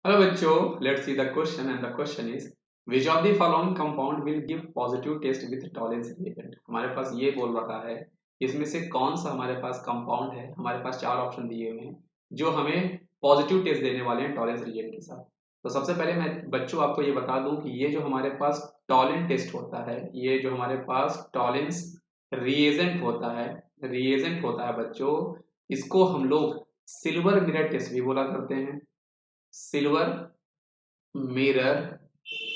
Hello बच्चों, let's see the question and the question is which of the following compound will give positive test with Tollens reagent. हमारे पास ये बोल रखा है इसमें से कौन सा हमारे पास कंपाउंड है। हमारे पास चार ऑप्शन दिए हुए हैं जो हमें पॉजिटिव टेस्ट देने वाले हैं टॉलेंस रिएजेंट के साथ। तो सबसे पहले मैं बच्चों आपको ये बता दूं कि ये जो हमारे पास टॉलेंट टेस्ट होता है, ये जो हमारे पास टॉलेंस रिएजेंट होता है बच्चों, इसको हम लोग सिल्वर मिरर टेस्ट भी बोला करते हैं, सिल्वर मिरर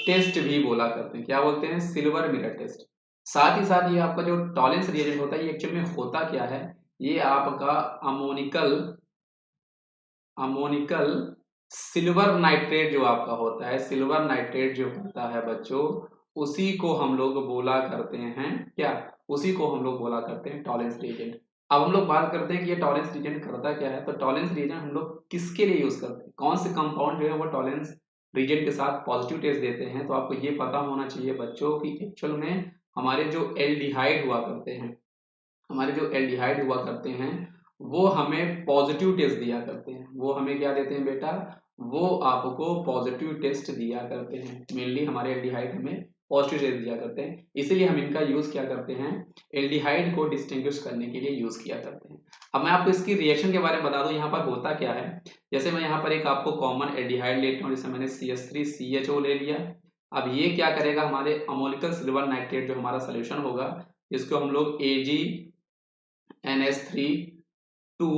टेस्ट भी बोला करते हैं। क्या बोलते हैं? Silver mirror test. साथ ही साथ ये आपका जो टॉलेंस रिएजेंट होता है ये एक्चुअल में होता क्या है, ये आपका अमोनिकल अमोनिकल सिल्वर नाइट्रेट जो आपका होता है, सिल्वर नाइट्रेट जो होता है बच्चों, उसी को हम लोग बोला करते हैं क्या, उसी को हम लोग बोला करते हैं टॉलेंस रिएजेंट। अब हम लोग बात करते हैं कि ये टॉलेंस रिएजेंट करता क्या है। तो टॉलेंस रिएजेंट हम लोग किसके लिए यूज करते हैं, कौन से कंपाउंड जो है वो टॉलेंस रिएजेंट के साथ पॉजिटिव टेस्ट देते हैं। तो आपको ये पता होना चाहिए बच्चों कि एक्चुअल में हमारे जो एल्डिहाइड हुआ करते हैं, हमारे जो एल्डिहाइड हुआ करते हैं वो हमें पॉजिटिव टेस्ट दिया करते हैं। वो हमें क्या देते हैं बेटा, वो आपको पॉजिटिव टेस्ट दिया करते हैं। मेनली हमारे एल्डिहाइड हमें पॉजिटिव टेस्ट दिया करते हैं, इसीलिए हम इनका यूज क्या करते हैं, एल्डिहाइड को डिस्टिंग्विश करने के लिए यूज किया करते हैं। अब मैं आपको इसकी रिएक्शन के बारे में बता दूं, यहाँ पर होता क्या है। जैसे मैं यहाँ पर एक आपको कॉमन एल्डिहाइड लेता हूँ, जैसे मैंने CH3CHO ले लिया। अब ये क्या करेगा, हमारे अमोनिकल सिल्वर नाइट्रेट जो हमारा सोल्यूशन होगा, जिसको हम लोग AgNH3 2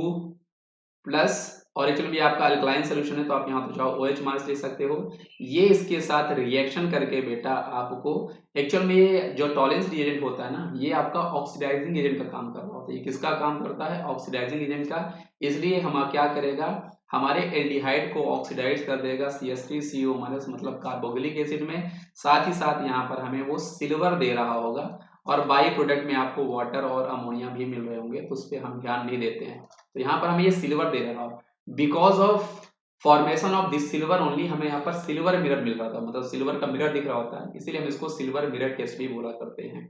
प्लस, और एक्चुअली ये आपका अल्कलाइन सोल्यूशन है तो आप यहाँ तो चाहो OH माइनस ले सकते हो। ये इसके साथ रिएक्शन करके बेटा आपको, एक्चुअल में ये जो टॉलेंस रिएजेंट होता है ना, ये आपका ऑक्सीडाइजिंग एजेंट का काम कर रहा होता है। ये किसका काम करता है? ऑक्सीडाइजिंग एजेंट का। इसलिए हम क्या करेगा, हमारे एल्डिहाइड को ऑक्सीडाइज कर देगा CH3CO माइनस, मतलब कार्बोक्सिलिक एसिड में। साथ ही साथ यहाँ पर हमें वो सिल्वर दे रहा होगा, और बाई प्रोडक्ट में आपको वाटर और अमोनिया भी मिल रहे होंगे, तो उस पर हम ध्यान नहीं देते हैं। तो यहाँ पर हमें ये सिल्वर दे रहा हो, because of formation of this silver only हमें यहाँ पर सिल्वर मिरर मिल रहा था, मतलब सिल्वर का मिरर दिख रहा होता है, इसीलिए हम इसको सिल्वर मिरर टेस्ट भी बोला करते हैं।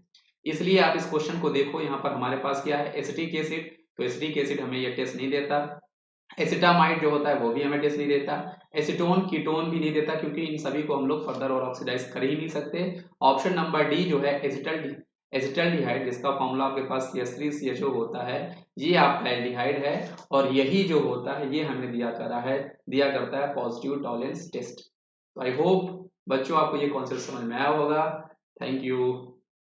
इसलिए आप इस क्वेश्चन को देखो, यहाँ पर हमारे पास क्या है, एसिटिक एसिड। तो एसिटिक एसिड हमें ये टेस्ट नहीं देता। एसिटामाइड जो होता है वो भी हमें टेस्ट नहीं देता। एसीटोन कीटोन भी नहीं देता, क्योंकि इन सभी को हम लोग फर्दर और ऑक्सीडाइज कर ही नहीं सकते। ऑप्शन नंबर डी जो है एसिटल्डिहाइड, जिसका फॉर्मूला आपके पास CH3CHO होता है, ये आपका एल्डिहाइड है, और यही जो होता है ये हमें दिया करता है पॉजिटिव टॉलेंस टेस्ट। तो आई होप बच्चों आपको ये कॉन्सेप्ट समझ में आया होगा। Thank you.